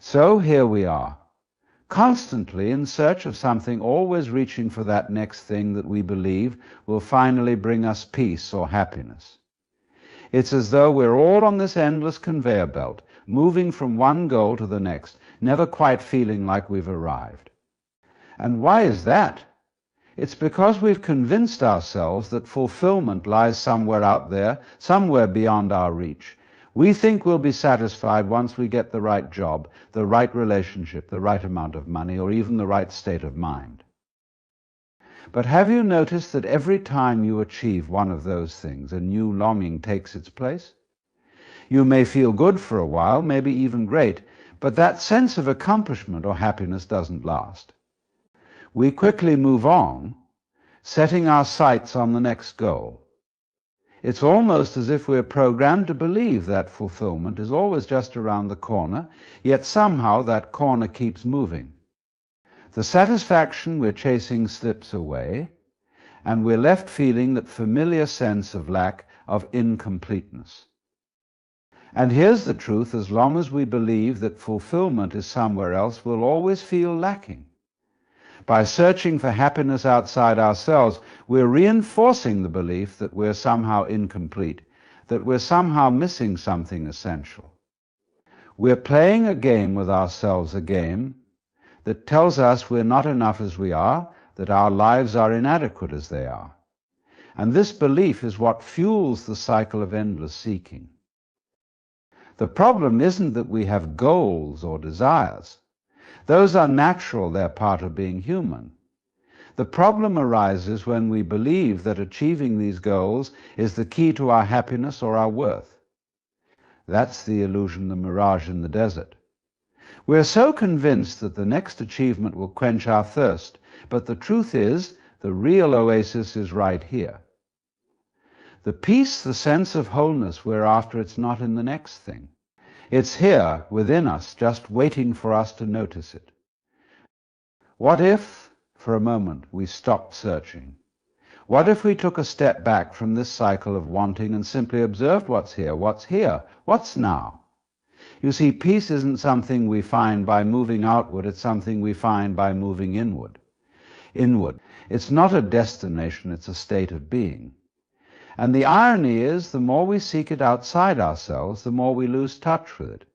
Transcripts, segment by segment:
So here we are, constantly in search of something, always reaching for that next thing that we believe will finally bring us peace or happiness. It's as though we're all on this endless conveyor belt, moving from one goal to the next, never quite feeling like we've arrived. And why is that? It's because we've convinced ourselves that fulfillment lies somewhere out there, somewhere beyond our reach. We think we'll be satisfied once we get the right job, the right relationship, the right amount of money, or even the right state of mind. But have you noticed that every time you achieve one of those things, a new longing takes its place? You may feel good for a while, maybe even great, but that sense of accomplishment or happiness doesn't last. We quickly move on, setting our sights on the next goal. It's almost as if we're programmed to believe that fulfillment is always just around the corner, yet somehow that corner keeps moving. The satisfaction we're chasing slips away, and we're left feeling that familiar sense of lack, of incompleteness. And here's the truth: as long as we believe that fulfillment is somewhere else, we'll always feel lacking. By searching for happiness outside ourselves, we're reinforcing the belief that we're somehow incomplete, that we're somehow missing something essential. We're playing a game with ourselves, a game that tells us we're not enough as we are, that our lives are inadequate as they are. And this belief is what fuels the cycle of endless seeking. The problem isn't that we have goals or desires. Those are natural, they're part of being human. The problem arises when we believe that achieving these goals is the key to our happiness or our worth. That's the illusion, the mirage in the desert. We're so convinced that the next achievement will quench our thirst, but the truth is, the real oasis is right here. The peace, the sense of wholeness we're after, it's not in the next thing. It's here, within us, just waiting for us to notice it. What if, for a moment, we stopped searching? What if we took a step back from this cycle of wanting and simply observed what's here, what's now? You see, peace isn't something we find by moving outward, it's something we find by moving inward. It's not a destination, it's a state of being. And the irony is, the more we seek it outside ourselves, the more we lose touch with it.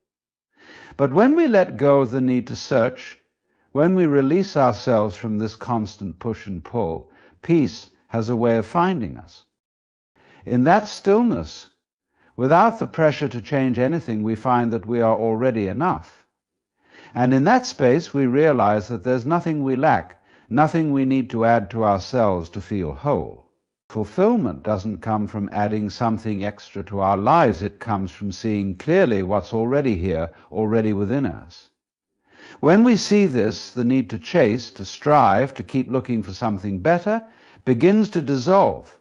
But when we let go of the need to search, when we release ourselves from this constant push and pull, peace has a way of finding us. In that stillness, without the pressure to change anything, we find that we are already enough. And in that space, we realize that there's nothing we lack, nothing we need to add to ourselves to feel whole. Fulfillment doesn't come from adding something extra to our lives. It comes from seeing clearly what's already here, already within us. When we see this, the need to chase, to strive, to keep looking for something better, begins to dissolve.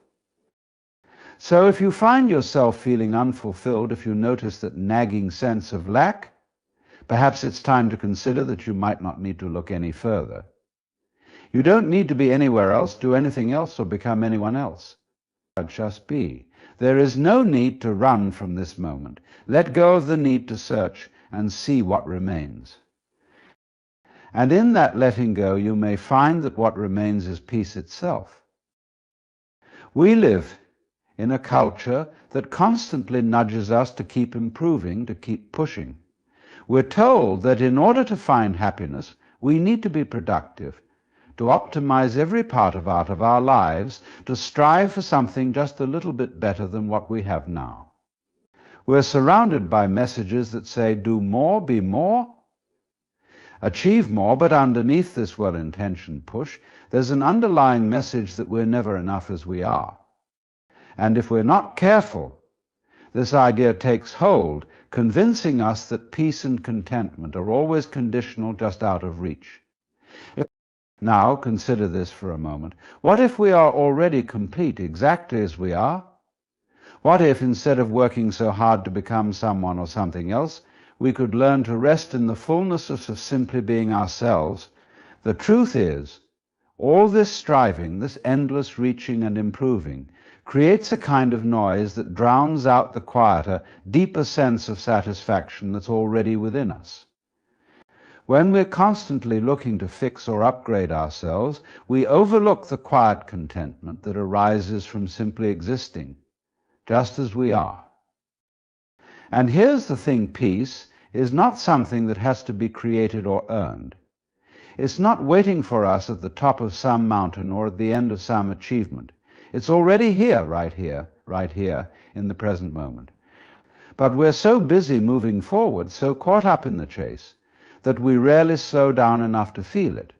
So if you find yourself feeling unfulfilled, if you notice that nagging sense of lack, perhaps it's time to consider that you might not need to look any further. You don't need to be anywhere else, do anything else, or become anyone else. Just be. There is no need to run from this moment. Let go of the need to search and see what remains. And in that letting go, you may find that what remains is peace itself. We live in a culture that constantly nudges us to keep improving, to keep pushing. We're told that in order to find happiness, we need to be productive, to optimize every part of our lives, to strive for something just a little bit better than what we have now. We're surrounded by messages that say, do more, be more, achieve more, but underneath this well-intentioned push, there's an underlying message that we're never enough as we are. And if we're not careful, this idea takes hold, convincing us that peace and contentment are always conditional, just out of reach. Now, consider this for a moment. What if we are already complete exactly as we are? What if, instead of working so hard to become someone or something else, we could learn to rest in the fullness of simply being ourselves? The truth is, all this striving, this endless reaching and improving, creates a kind of noise that drowns out the quieter, deeper sense of satisfaction that's already within us. When we're constantly looking to fix or upgrade ourselves, we overlook the quiet contentment that arises from simply existing, just as we are. And here's the thing: peace is not something that has to be created or earned. It's not waiting for us at the top of some mountain or at the end of some achievement. It's already here, right here, in the present moment. But we're so busy moving forward, so caught up in the chase, that we rarely slow down enough to feel it.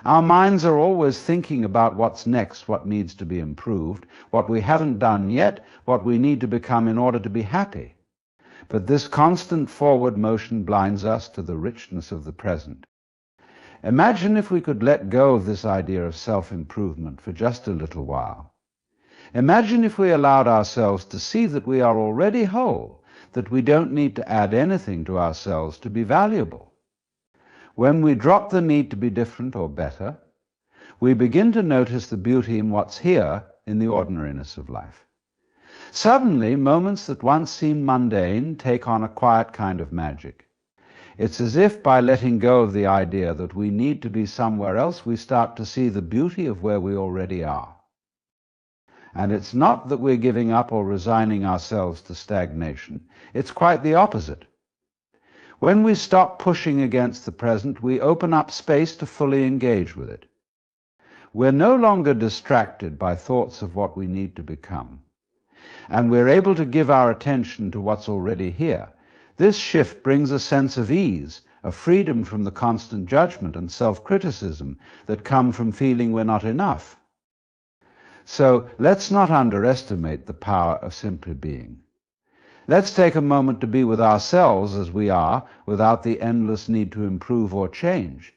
Our minds are always thinking about what's next, what needs to be improved, what we haven't done yet, what we need to become in order to be happy. But this constant forward motion blinds us to the richness of the present. Imagine if we could let go of this idea of self-improvement for just a little while. Imagine if we allowed ourselves to see that we are already whole, that we don't need to add anything to ourselves to be valuable. When we drop the need to be different or better, we begin to notice the beauty in what's here in the ordinariness of life. Suddenly, moments that once seemed mundane take on a quiet kind of magic. It's as if by letting go of the idea that we need to be somewhere else, we start to see the beauty of where we already are. And it's not that we're giving up or resigning ourselves to stagnation. It's quite the opposite. When we stop pushing against the present, we open up space to fully engage with it. We're no longer distracted by thoughts of what we need to become. And we're able to give our attention to what's already here. This shift brings a sense of ease, a freedom from the constant judgment and self-criticism that come from feeling we're not enough. So let's not underestimate the power of simply being. Let's take a moment to be with ourselves as we are, without the endless need to improve or change.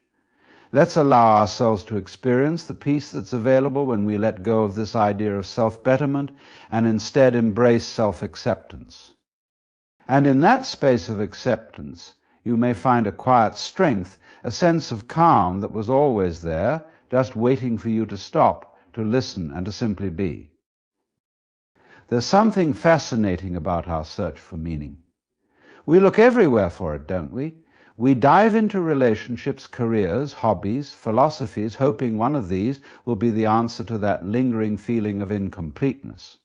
Let's allow ourselves to experience the peace that's available when we let go of this idea of self-betterment and instead embrace self-acceptance. And in that space of acceptance, you may find a quiet strength, a sense of calm that was always there, just waiting for you to stop, to listen, and to simply be. There's something fascinating about our search for meaning. We look everywhere for it, don't we? We dive into relationships, careers, hobbies, philosophies, hoping one of these will be the answer to that lingering feeling of incompleteness.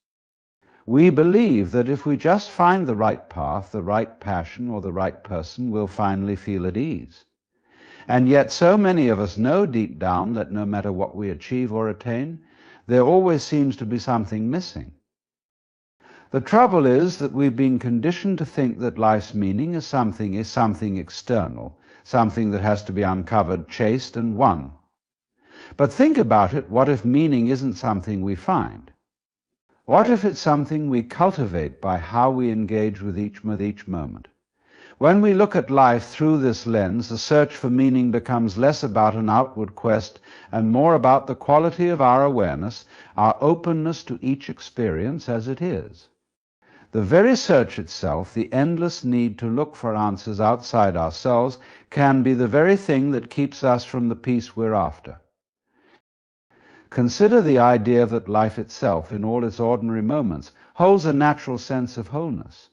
We believe that if we just find the right path, the right passion, or the right person, we'll finally feel at ease. And yet so many of us know deep down that no matter what we achieve or attain, there always seems to be something missing. The trouble is that we've been conditioned to think that life's meaning is something external, something that has to be uncovered, chased, and won. But think about it, what if meaning isn't something we find? What if it's something we cultivate by how we engage with each moment? When we look at life through this lens, the search for meaning becomes less about an outward quest and more about the quality of our awareness, our openness to each experience as it is. The very search itself, the endless need to look for answers outside ourselves, can be the very thing that keeps us from the peace we're after. Consider the idea that life itself, in all its ordinary moments, holds a natural sense of wholeness.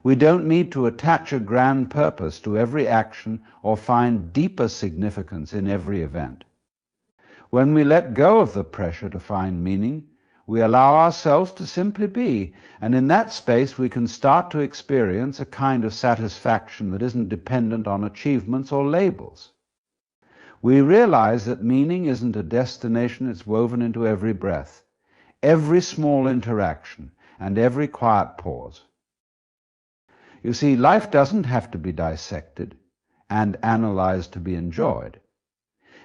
We don't need to attach a grand purpose to every action or find deeper significance in every event. When we let go of the pressure to find meaning, we allow ourselves to simply be, and in that space we can start to experience a kind of satisfaction that isn't dependent on achievements or labels. We realize that meaning isn't a destination, it's woven into every breath, every small interaction, and every quiet pause. You see, life doesn't have to be dissected and analyzed to be enjoyed.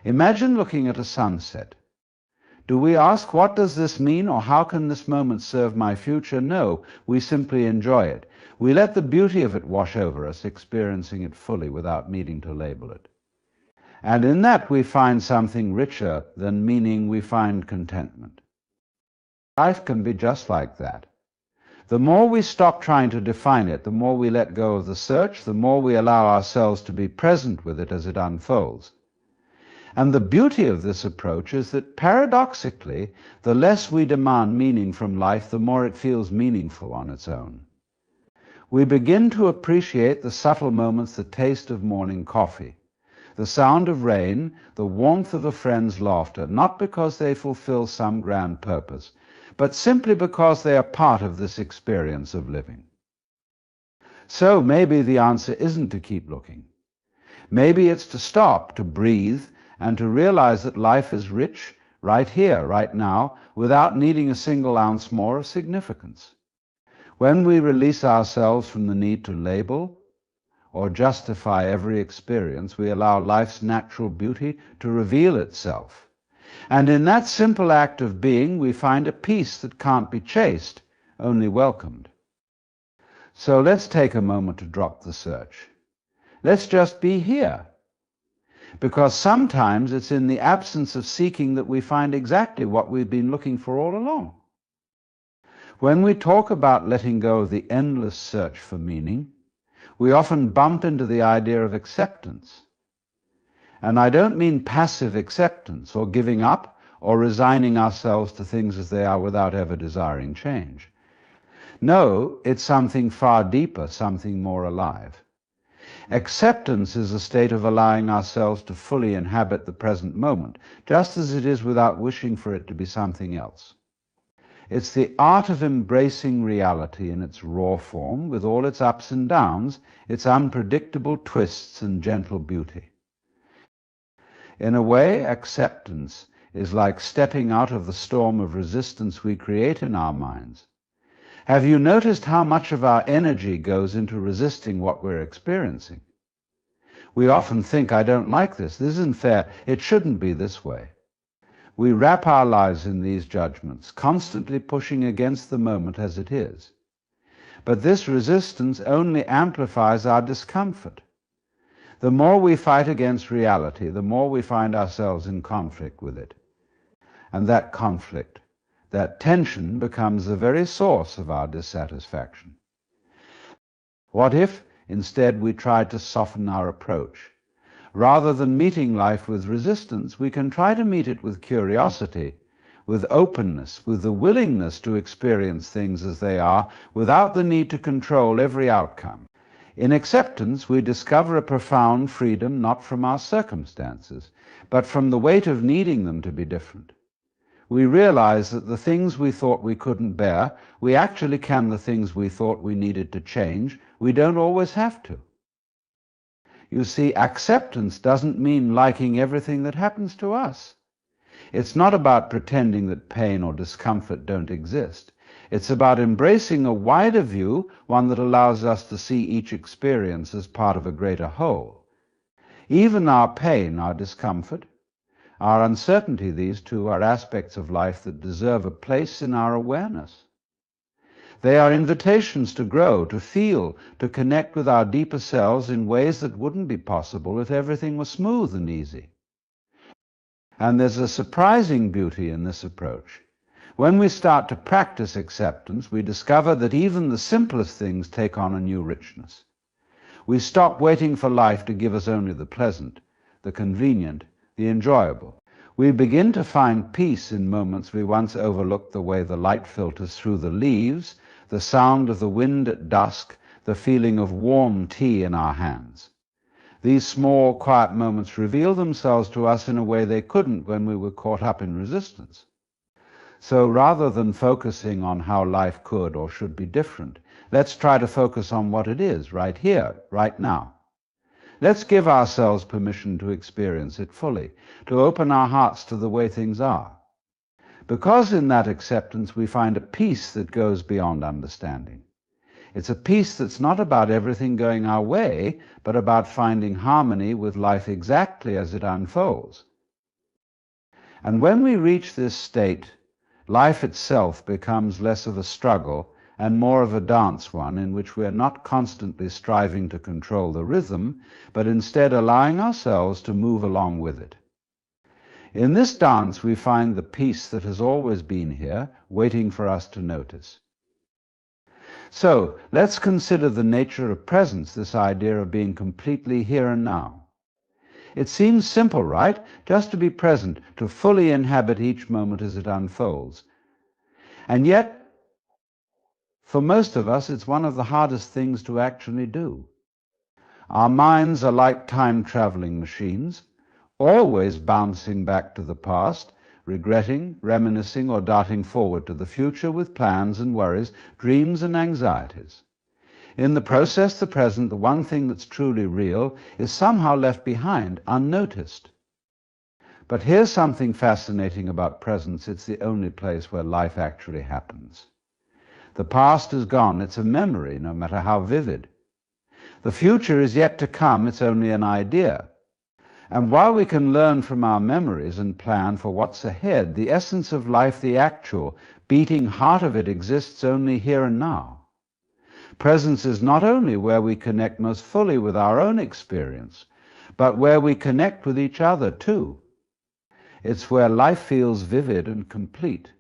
Imagine looking at a sunset. Do we ask, what does this mean, or how can this moment serve my future? No, we simply enjoy it. We let the beauty of it wash over us, experiencing it fully without needing to label it. And in that we find something richer than meaning, we find contentment. Life can be just like that. The more we stop trying to define it, the more we let go of the search, the more we allow ourselves to be present with it as it unfolds. And the beauty of this approach is that, paradoxically, the less we demand meaning from life, the more it feels meaningful on its own. We begin to appreciate the subtle moments, the taste of morning coffee, the sound of rain, the warmth of a friend's laughter, not because they fulfill some grand purpose, but simply because they are part of this experience of living. So maybe the answer isn't to keep looking. Maybe it's to stop, to breathe, and to realize that life is rich right here, right now, without needing a single ounce more of significance. When we release ourselves from the need to label or justify every experience, we allow life's natural beauty to reveal itself. And in that simple act of being, we find a peace that can't be chased, only welcomed. So let's take a moment to drop the search. Let's just be here. Because sometimes it's in the absence of seeking that we find exactly what we've been looking for all along. When we talk about letting go of the endless search for meaning, we often bump into the idea of acceptance. And I don't mean passive acceptance or giving up or resigning ourselves to things as they are without ever desiring change. No, it's something far deeper, something more alive. Acceptance is a state of allowing ourselves to fully inhabit the present moment, just as it is without wishing for it to be something else. It's the art of embracing reality in its raw form, with all its ups and downs, its unpredictable twists and gentle beauty. In a way, acceptance is like stepping out of the storm of resistance we create in our minds. Have you noticed how much of our energy goes into resisting what we're experiencing? We often think, I don't like this isn't fair, it shouldn't be this way. We wrap our lives in these judgments, constantly pushing against the moment as it is. But this resistance only amplifies our discomfort. The more we fight against reality, the more we find ourselves in conflict with it. And that conflict, that tension, becomes the very source of our dissatisfaction. What if, instead, we tried to soften our approach? Rather than meeting life with resistance, we can try to meet it with curiosity, with openness, with the willingness to experience things as they are, without the need to control every outcome. In acceptance, we discover a profound freedom not from our circumstances, but from the weight of needing them to be different. We realize that the things we thought we couldn't bear, we actually can. The things we thought we needed to change, we don't always have to. You see, acceptance doesn't mean liking everything that happens to us. It's not about pretending that pain or discomfort don't exist. It's about embracing a wider view, one that allows us to see each experience as part of a greater whole. Even our pain, our discomfort, our uncertainty, these two are aspects of life that deserve a place in our awareness. They are invitations to grow, to feel, to connect with our deeper selves in ways that wouldn't be possible if everything was smooth and easy. And there's a surprising beauty in this approach. When we start to practice acceptance, we discover that even the simplest things take on a new richness. We stop waiting for life to give us only the pleasant, the convenient, the enjoyable. We begin to find peace in moments we once overlooked, the way the light filters through the leaves, the sound of the wind at dusk, the feeling of warm tea in our hands. These small, quiet moments reveal themselves to us in a way they couldn't when we were caught up in resistance. So rather than focusing on how life could or should be different, let's try to focus on what it is, right here, right now. Let's give ourselves permission to experience it fully, to open our hearts to the way things are. Because in that acceptance we find a peace that goes beyond understanding. It's a peace that's not about everything going our way, but about finding harmony with life exactly as it unfolds. And when we reach this state, life itself becomes less of a struggle and more of a dance one, in which we are not constantly striving to control the rhythm, but instead allowing ourselves to move along with it. In this dance we find the peace that has always been here, waiting for us to notice. So let's consider the nature of presence, this idea of being completely here and now. It seems simple, right? Just to be present, to fully inhabit each moment as it unfolds. And yet, for most of us, it's one of the hardest things to actually do. Our minds are like time-traveling machines, always bouncing back to the past, regretting, reminiscing, or darting forward to the future with plans and worries, dreams and anxieties. In the process, the present, the one thing that's truly real, is somehow left behind, unnoticed. But here's something fascinating about presence. It's the only place where life actually happens. The past is gone. It's a memory, no matter how vivid. The future is yet to come. It's only an idea. And while we can learn from our memories and plan for what's ahead, the essence of life, the actual, beating heart of it, exists only here and now. Presence is not only where we connect most fully with our own experience, but where we connect with each other too. It's where life feels vivid and complete.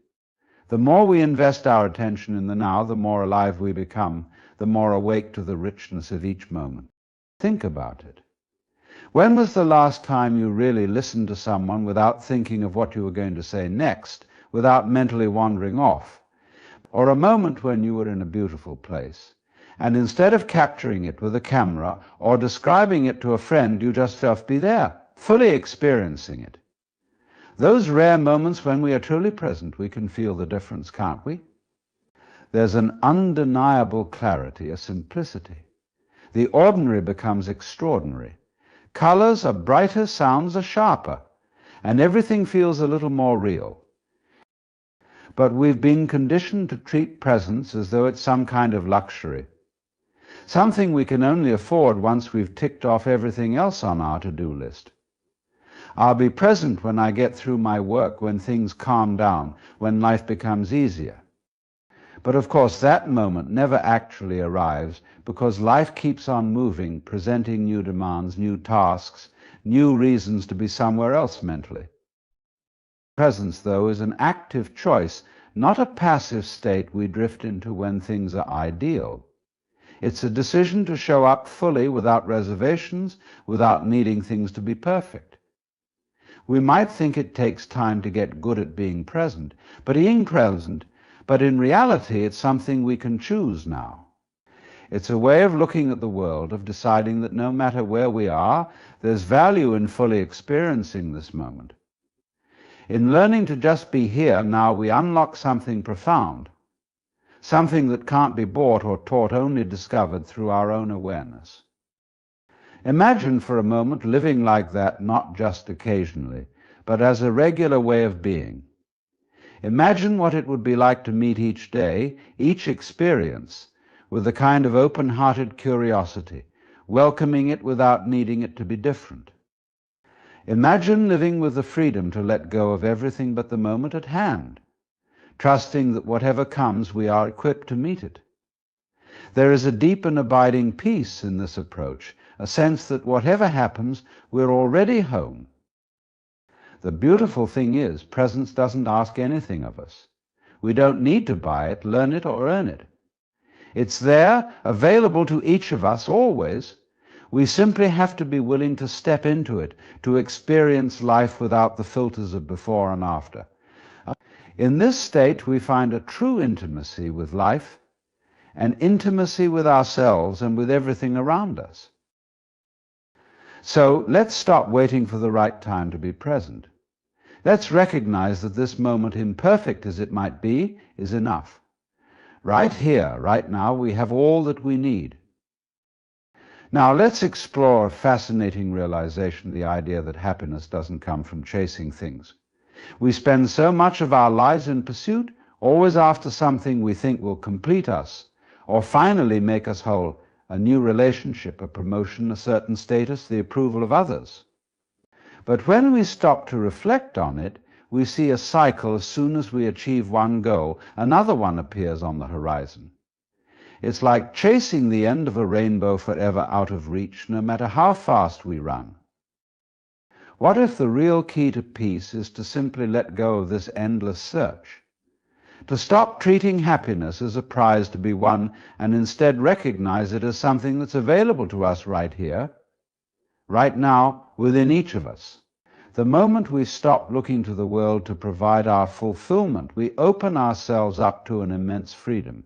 The more we invest our attention in the now, the more alive we become, the more awake to the richness of each moment. Think about it. When was the last time you really listened to someone without thinking of what you were going to say next, without mentally wandering off? Or a moment when you were in a beautiful place, and instead of capturing it with a camera or describing it to a friend, you just felt be there, fully experiencing it. Those rare moments when we are truly present, we can feel the difference, can't we? There's an undeniable clarity, a simplicity. The ordinary becomes extraordinary. Colors are brighter, sounds are sharper, and everything feels a little more real. But we've been conditioned to treat presence as though it's some kind of luxury, something we can only afford once we've ticked off everything else on our to-do list. I'll be present when I get through my work, when things calm down, when life becomes easier. But of course that moment never actually arrives, because life keeps on moving, presenting new demands, new tasks, new reasons to be somewhere else mentally. Presence, though, is an active choice, not a passive state we drift into when things are ideal. It's a decision to show up fully, without reservations, without needing things to be perfect. We might think it takes time to get good at being present, but in reality it's something we can choose now. It's a way of looking at the world, of deciding that no matter where we are, there's value in fully experiencing this moment. In learning to just be here now, we unlock something profound, something that can't be bought or taught, only discovered through our own awareness. Imagine for a moment living like that, not just occasionally, but as a regular way of being. Imagine what it would be like to meet each day, each experience, with a kind of open-hearted curiosity, welcoming it without needing it to be different. Imagine living with the freedom to let go of everything but the moment at hand, trusting that whatever comes, we are equipped to meet it. There is a deep and abiding peace in this approach, a sense that whatever happens, we're already home. The beautiful thing is, presence doesn't ask anything of us. We don't need to buy it, learn it, or earn it. It's there, available to each of us always. We simply have to be willing to step into it, to experience life without the filters of before and after. In this state, we find a true intimacy with life, an intimacy with ourselves and with everything around us. So let's stop waiting for the right time to be present. Let's recognize that this moment, imperfect as it might be, is enough. Right here, right now, we have all that we need. Now let's explore a fascinating realization, the idea that happiness doesn't come from chasing things. We spend so much of our lives in pursuit, always after something we think will complete us, or finally make us whole, a new relationship, a promotion, a certain status, the approval of others. But when we stop to reflect on it, we see a cycle. As soon as we achieve one goal, another one appears on the horizon. It's like chasing the end of a rainbow forever out of reach, no matter how fast we run. What if the real key to peace is to simply let go of this endless search? To stop treating happiness as a prize to be won and instead recognize it as something that's available to us right here, right now, within each of us. The moment we stop looking to the world to provide our fulfillment, we open ourselves up to an immense freedom.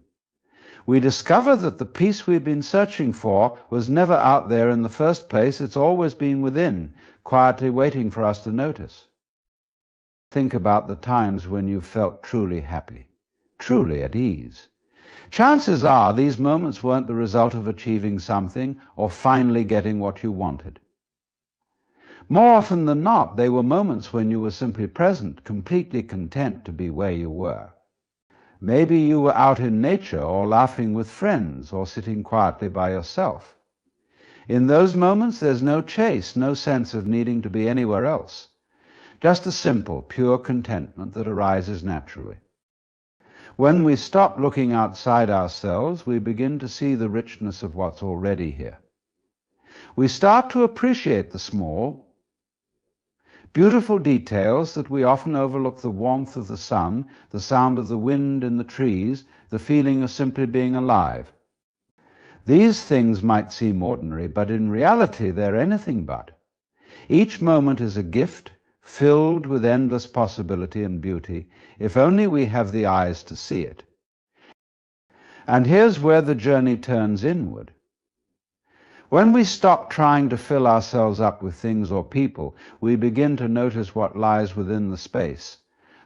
We discover that the peace we've been searching for was never out there in the first place. It's always been within, quietly waiting for us to notice. Think about the times when you felt truly happy, truly at ease. Chances are these moments weren't the result of achieving something or finally getting what you wanted. More often than not, they were moments when you were simply present, completely content to be where you were. Maybe you were out in nature or laughing with friends or sitting quietly by yourself. In those moments, there's no chase, no sense of needing to be anywhere else. Just a simple, pure contentment that arises naturally. When we stop looking outside ourselves, we begin to see the richness of what's already here. We start to appreciate the small, beautiful details that we often overlook: the warmth of the sun, the sound of the wind in the trees, the feeling of simply being alive. These things might seem ordinary, but in reality they're anything but. Each moment is a gift, filled with endless possibility and beauty, if only we have the eyes to see it. And here's where the journey turns inward. When we stop trying to fill ourselves up with things or people, we begin to notice what lies within the space,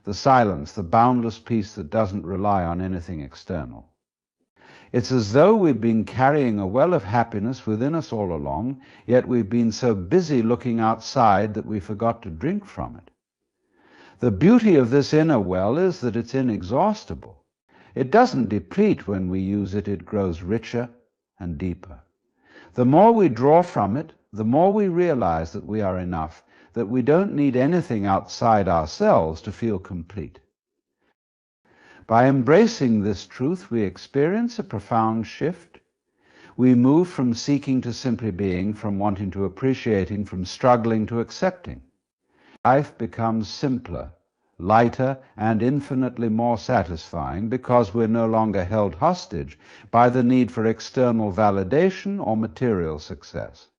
the silence, the boundless peace that doesn't rely on anything external. It's as though we've been carrying a well of happiness within us all along, yet we've been so busy looking outside that we forgot to drink from it. The beauty of this inner well is that it's inexhaustible. It doesn't deplete when we use it, it grows richer and deeper. The more we draw from it, the more we realize that we are enough, that we don't need anything outside ourselves to feel complete. By embracing this truth, we experience a profound shift. We move from seeking to simply being, from wanting to appreciating, from struggling to accepting. Life becomes simpler, lighter, and infinitely more satisfying because we're no longer held hostage by the need for external validation or material success.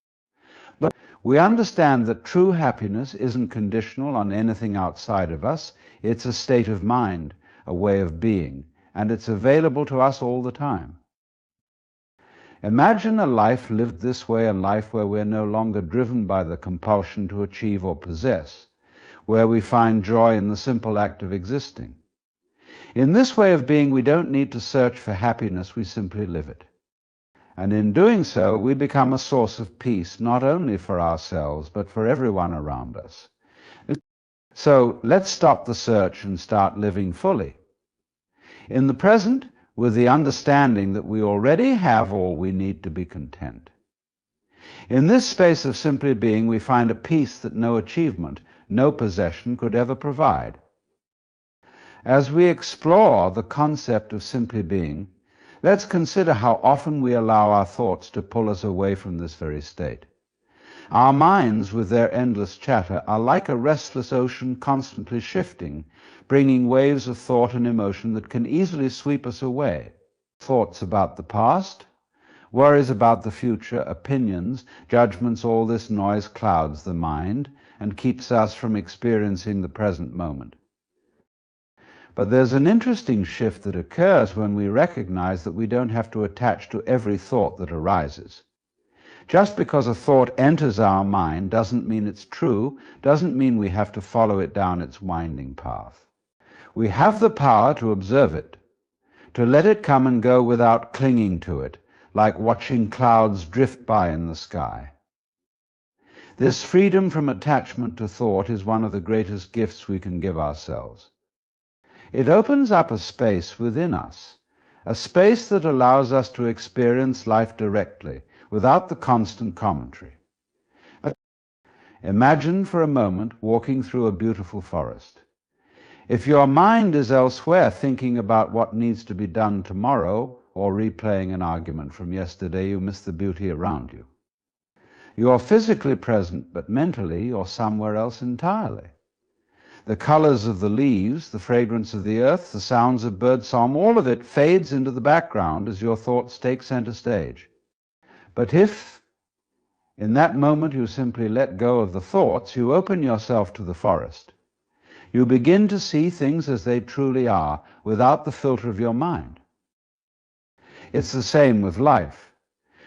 But we understand that true happiness isn't conditional on anything outside of us. It's a state of mind, a way of being, and it's available to us all the time. Imagine a life lived this way, a life where we're no longer driven by the compulsion to achieve or possess, where we find joy in the simple act of existing. In this way of being, we don't need to search for happiness, we simply live it. And in doing so, we become a source of peace, not only for ourselves, but for everyone around us. So let's stop the search and start living fully. In the present, with the understanding that we already have all we need to be content. In this space of simply being, we find a peace that no achievement, no possession could ever provide. As we explore the concept of simply being, let's consider how often we allow our thoughts to pull us away from this very state. Our minds, with their endless chatter, are like a restless ocean constantly shifting, bringing waves of thought and emotion that can easily sweep us away. Thoughts about the past, worries about the future, opinions, judgments, all this noise clouds the mind and keeps us from experiencing the present moment. But there's an interesting shift that occurs when we recognize that we don't have to attach to every thought that arises. Just because a thought enters our mind doesn't mean it's true, doesn't mean we have to follow it down its winding path. We have the power to observe it, to let it come and go without clinging to it, like watching clouds drift by in the sky. This freedom from attachment to thought is one of the greatest gifts we can give ourselves. It opens up a space within us, a space that allows us to experience life directly, without the constant commentary. Imagine for a moment walking through a beautiful forest. If your mind is elsewhere, thinking about what needs to be done tomorrow, or replaying an argument from yesterday, you miss the beauty around you. You're physically present, but mentally you're somewhere else entirely. The colors of the leaves, the fragrance of the earth, the sounds of birdsong, all of it fades into the background as your thoughts take center stage. But if, in that moment, you simply let go of the thoughts, you open yourself to the forest. You begin to see things as they truly are, without the filter of your mind. It's the same with life.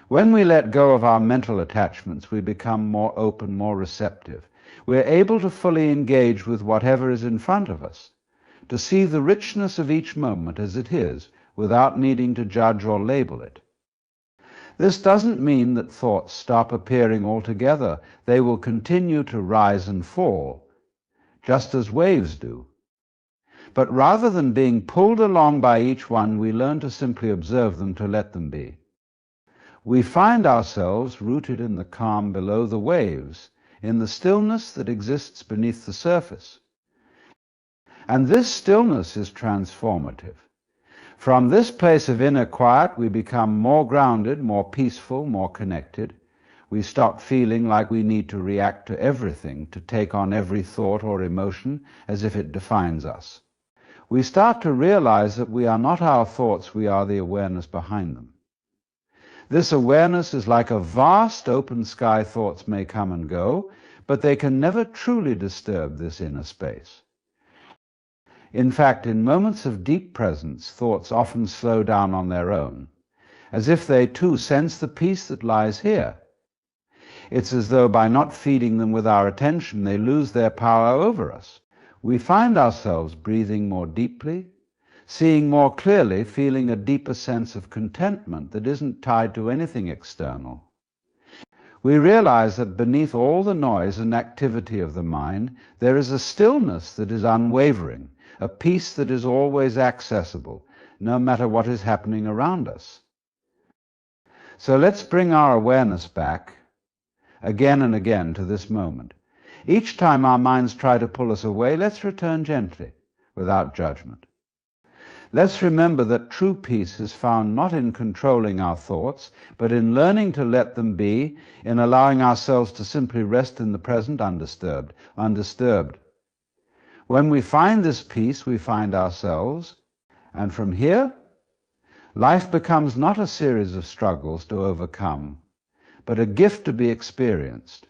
When we let go of our mental attachments, we become more open, more receptive. We're able to fully engage with whatever is in front of us, to see the richness of each moment as it is, without needing to judge or label it. This doesn't mean that thoughts stop appearing altogether. They will continue to rise and fall, just as waves do. But rather than being pulled along by each one, we learn to simply observe them, to let them be. We find ourselves rooted in the calm below the waves, in the stillness that exists beneath the surface. And this stillness is transformative. From this place of inner quiet, we become more grounded, more peaceful, more connected. We stop feeling like we need to react to everything, to take on every thought or emotion as if it defines us. We start to realize that we are not our thoughts, we are the awareness behind them. This awareness is like a vast open sky. Thoughts may come and go, but they can never truly disturb this inner space. In fact, in moments of deep presence, thoughts often slow down on their own, as if they too sense the peace that lies here. It's as though by not feeding them with our attention, they lose their power over us. We find ourselves breathing more deeply, seeing more clearly, feeling a deeper sense of contentment that isn't tied to anything external. We realize that beneath all the noise and activity of the mind, there is a stillness that is unwavering, a peace that is always accessible, no matter what is happening around us. So let's bring our awareness back again and again to this moment. Each time our minds try to pull us away, let's return gently, without judgment. Let's remember that true peace is found not in controlling our thoughts, but in learning to let them be, in allowing ourselves to simply rest in the present undisturbed. When we find this peace, we find ourselves, and from here, life becomes not a series of struggles to overcome, but a gift to be experienced.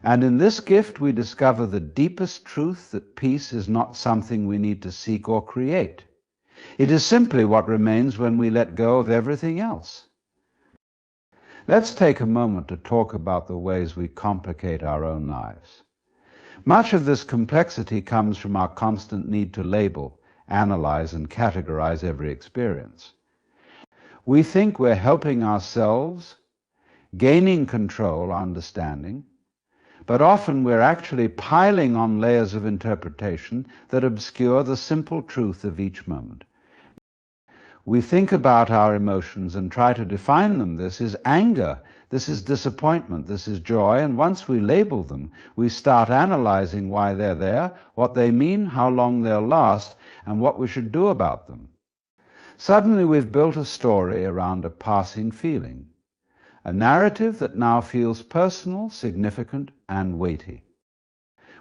And in this gift, we discover the deepest truth that peace is not something we need to seek or create. It is simply what remains when we let go of everything else. Let's take a moment to talk about the ways we complicate our own lives. Much of this complexity comes from our constant need to label, analyze, and categorize every experience. We think we're helping ourselves, gaining control, understanding, but often we're actually piling on layers of interpretation that obscure the simple truth of each moment. We think about our emotions and try to define them. This is anger, this is disappointment, this is joy, and once we label them, we start analyzing why they're there, what they mean, how long they'll last, and what we should do about them. Suddenly we've built a story around a passing feeling, a narrative that now feels personal, significant, and weighty.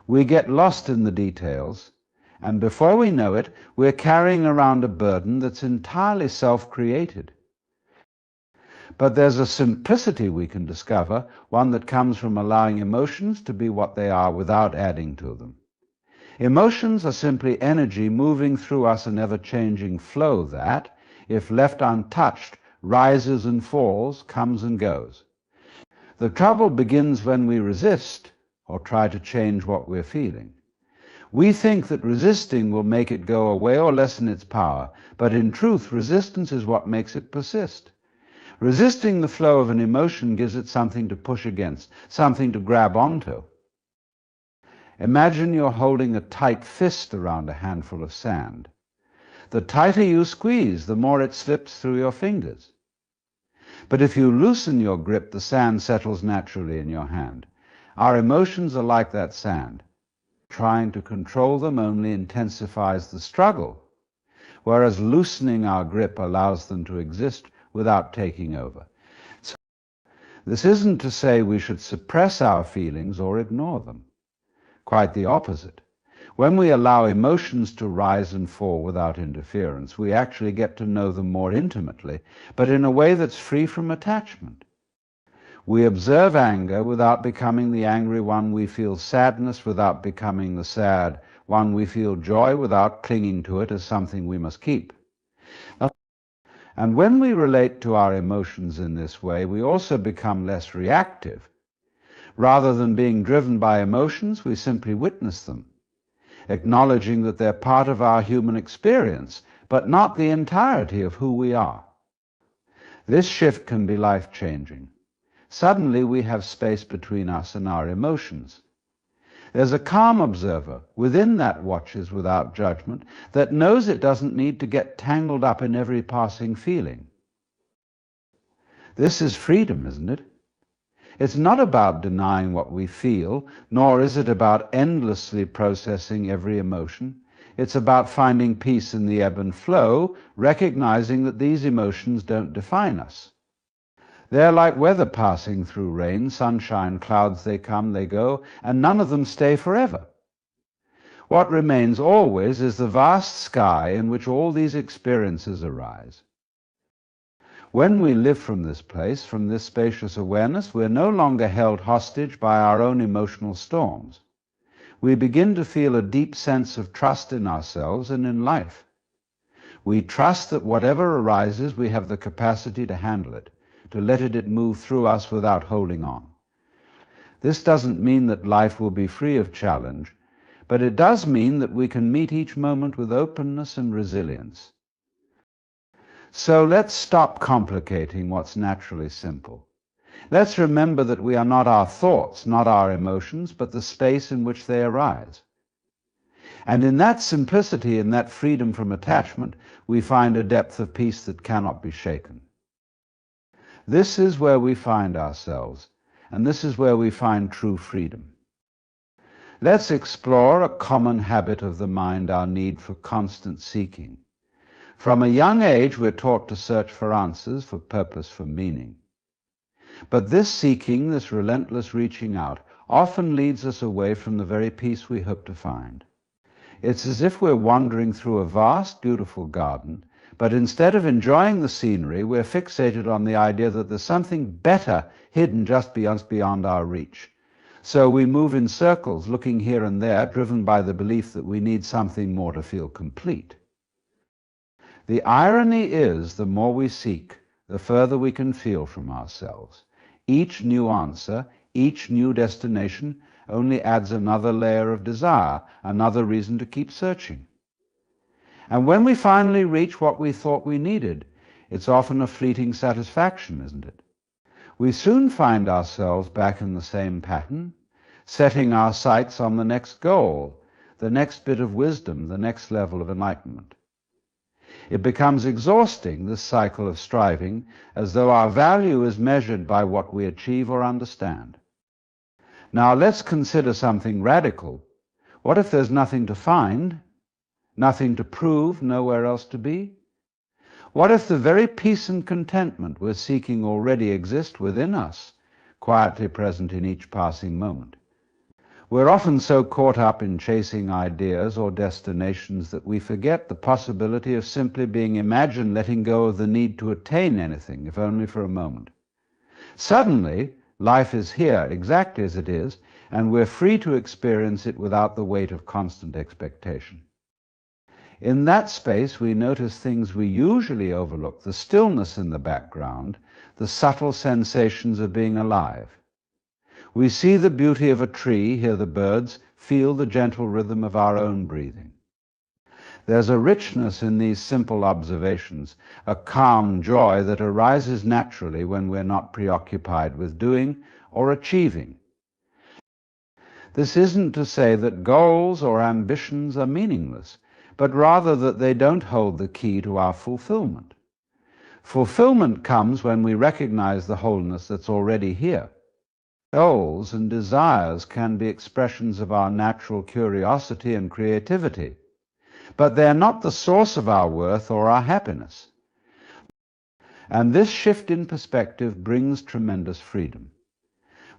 We get lost in the details, and before we know it, we're carrying around a burden that's entirely self-created. But there's a simplicity we can discover, one that comes from allowing emotions to be what they are without adding to them. Emotions are simply energy moving through us, an ever-changing flow that, if left untouched, rises and falls, comes and goes. The trouble begins when we resist or try to change what we're feeling. We think that resisting will make it go away or lessen its power, but in truth, resistance is what makes it persist. Resisting the flow of an emotion gives it something to push against, something to grab onto. Imagine you're holding a tight fist around a handful of sand. The tighter you squeeze, the more it slips through your fingers. But if you loosen your grip, the sand settles naturally in your hand. Our emotions are like that sand. Trying to control them only intensifies the struggle, whereas loosening our grip allows them to exist without taking over. So, this isn't to say we should suppress our feelings or ignore them. Quite the opposite. When we allow emotions to rise and fall without interference, we actually get to know them more intimately, but in a way that's free from attachment. We observe anger without becoming the angry one. We feel sadness without becoming the sad one. We feel joy without clinging to it as something we must keep. And when we relate to our emotions in this way, we also become less reactive. Rather than being driven by emotions, we simply witness them, acknowledging that they're part of our human experience, but not the entirety of who we are. This shift can be life-changing. Suddenly we have space between us and our emotions. There's a calm observer within that watches without judgment that knows it doesn't need to get tangled up in every passing feeling. This is freedom, isn't it? It's not about denying what we feel, nor is it about endlessly processing every emotion. It's about finding peace in the ebb and flow, recognizing that these emotions don't define us. They're like weather passing through rain, sunshine, clouds, they come, they go, and none of them stay forever. What remains always is the vast sky in which all these experiences arise. When we live from this place, from this spacious awareness, we're no longer held hostage by our own emotional storms. We begin to feel a deep sense of trust in ourselves and in life. We trust that whatever arises, we have the capacity to handle it, to let it move through us without holding on. This doesn't mean that life will be free of challenge, but it does mean that we can meet each moment with openness and resilience. So let's stop complicating what's naturally simple. Let's remember that we are not our thoughts, not our emotions, but the space in which they arise. And in that simplicity, in that freedom from attachment, we find a depth of peace that cannot be shaken. This is where we find ourselves, and this is where we find true freedom. Let's explore a common habit of the mind, our need for constant seeking. From a young age, we're taught to search for answers, for purpose, for meaning. But this seeking, this relentless reaching out, often leads us away from the very peace we hope to find. It's as if we're wandering through a vast, beautiful garden, but instead of enjoying the scenery, we're fixated on the idea that there's something better hidden just beyond our reach. So we move in circles, looking here and there, driven by the belief that we need something more to feel complete. The irony is, the more we seek, the further we can feel from ourselves. Each new answer, each new destination only adds another layer of desire, another reason to keep searching. And when we finally reach what we thought we needed, it's often a fleeting satisfaction, isn't it? We soon find ourselves back in the same pattern, setting our sights on the next goal, the next bit of wisdom, the next level of enlightenment. It becomes exhausting, this cycle of striving, as though our value is measured by what we achieve or understand. Now let's consider something radical. What if there's nothing to find, nothing to prove, nowhere else to be? What if the very peace and contentment we're seeking already exist within us, quietly present in each passing moment? We're often so caught up in chasing ideas or destinations that we forget the possibility of simply being imagined, letting go of the need to attain anything, if only for a moment. Suddenly, life is here exactly as it is, and we're free to experience it without the weight of constant expectation. In that space, we notice things we usually overlook, the stillness in the background, the subtle sensations of being alive. We see the beauty of a tree, hear the birds, feel the gentle rhythm of our own breathing. There's a richness in these simple observations, a calm joy that arises naturally when we're not preoccupied with doing or achieving. This isn't to say that goals or ambitions are meaningless, but rather that they don't hold the key to our fulfillment. Fulfillment comes when we recognize the wholeness that's already here. Goals and desires can be expressions of our natural curiosity and creativity, but they're not the source of our worth or our happiness. And this shift in perspective brings tremendous freedom.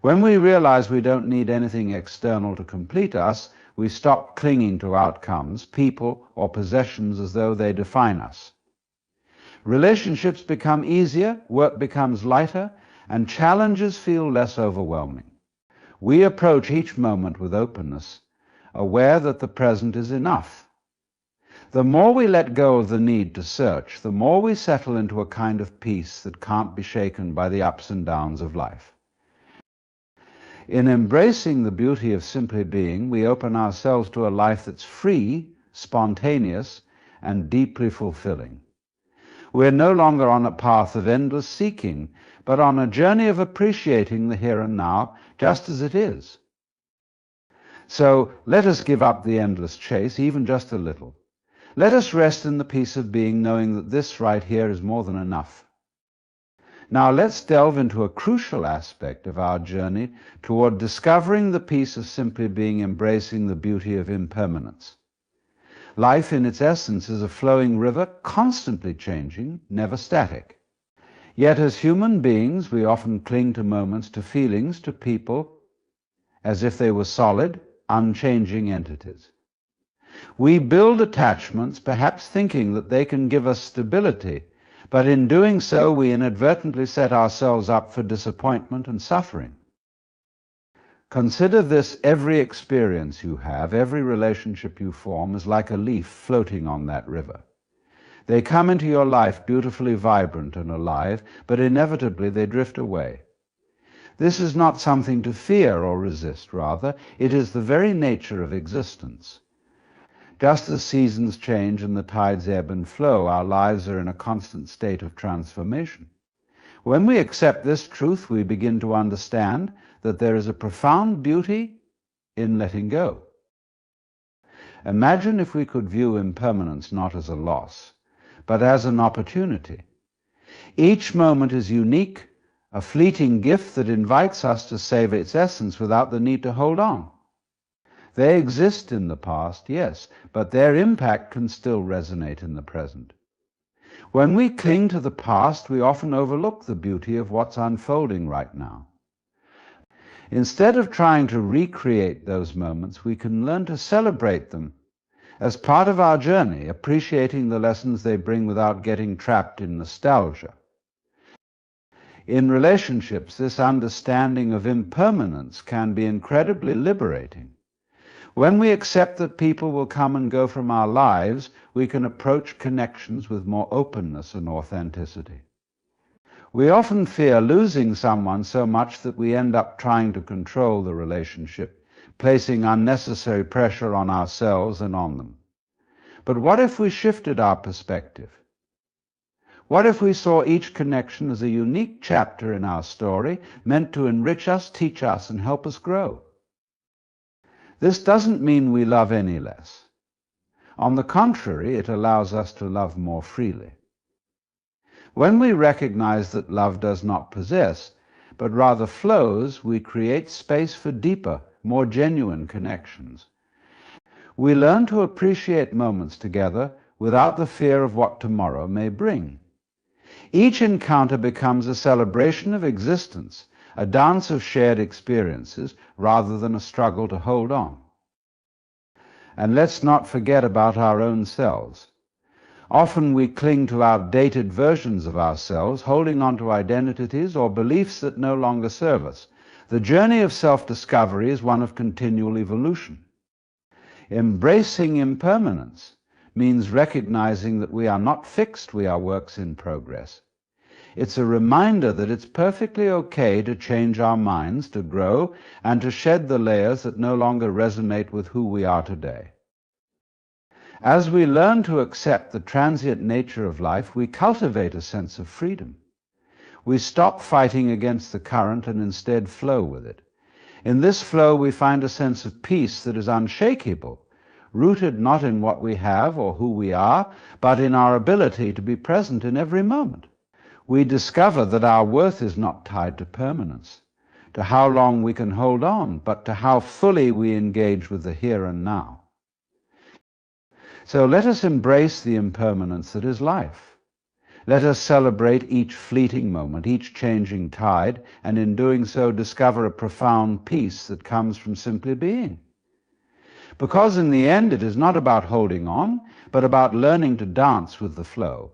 When we realize we don't need anything external to complete us, we stop clinging to outcomes, people, or possessions as though they define us. Relationships become easier, work becomes lighter, and challenges feel less overwhelming. We approach each moment with openness, aware that the present is enough. The more we let go of the need to search, the more we settle into a kind of peace that can't be shaken by the ups and downs of life. In embracing the beauty of simply being, we open ourselves to a life that's free, spontaneous, and deeply fulfilling. We're no longer on a path of endless seeking, but on a journey of appreciating the here and now just as it is. So let us give up the endless chase, even just a little. Let us rest in the peace of being, knowing that this right here is more than enough. Now let's delve into a crucial aspect of our journey toward discovering the peace of simply being, embracing the beauty of impermanence. Life in its essence is a flowing river, constantly changing, never static. Yet as human beings, we often cling to moments, to feelings, to people, as if they were solid, unchanging entities. We build attachments, perhaps thinking that they can give us stability, but in doing so, we inadvertently set ourselves up for disappointment and suffering. Consider this: every experience you have, every relationship you form is like a leaf floating on that river. They come into your life beautifully vibrant and alive, but inevitably they drift away. This is not something to fear or resist, rather, it is the very nature of existence. Just as seasons change and the tides ebb and flow, our lives are in a constant state of transformation. When we accept this truth, we begin to understand that there is a profound beauty in letting go. Imagine if we could view impermanence not as a loss, but as an opportunity. Each moment is unique, a fleeting gift that invites us to savor its essence without the need to hold on. They exist in the past, yes, but their impact can still resonate in the present. When we cling to the past, we often overlook the beauty of what's unfolding right now. Instead of trying to recreate those moments, we can learn to celebrate them as part of our journey, appreciating the lessons they bring without getting trapped in nostalgia. In relationships, this understanding of impermanence can be incredibly liberating. When we accept that people will come and go from our lives, we can approach connections with more openness and authenticity. We often fear losing someone so much that we end up trying to control the relationship, placing unnecessary pressure on ourselves and on them. But what if we shifted our perspective? What if we saw each connection as a unique chapter in our story, meant to enrich us, teach us, and help us grow? This doesn't mean we love any less. On the contrary, it allows us to love more freely. When we recognize that love does not possess, but rather flows, we create space for deeper, more genuine connections. We learn to appreciate moments together without the fear of what tomorrow may bring. Each encounter becomes a celebration of existence, a dance of shared experiences, rather than a struggle to hold on. And let's not forget about our own selves. Often we cling to outdated versions of ourselves, holding on to identities or beliefs that no longer serve us. The journey of self-discovery is one of continual evolution. Embracing impermanence means recognizing that we are not fixed, we are works in progress. It's a reminder that it's perfectly okay to change our minds, to grow, and to shed the layers that no longer resonate with who we are today. As we learn to accept the transient nature of life, we cultivate a sense of freedom. We stop fighting against the current and instead flow with it. In this flow, we find a sense of peace that is unshakable, rooted not in what we have or who we are, but in our ability to be present in every moment. We discover that our worth is not tied to permanence, to how long we can hold on, but to how fully we engage with the here and now. So let us embrace the impermanence that is life. Let us celebrate each fleeting moment, each changing tide, and in doing so discover a profound peace that comes from simply being. Because in the end it is not about holding on, but about learning to dance with the flow.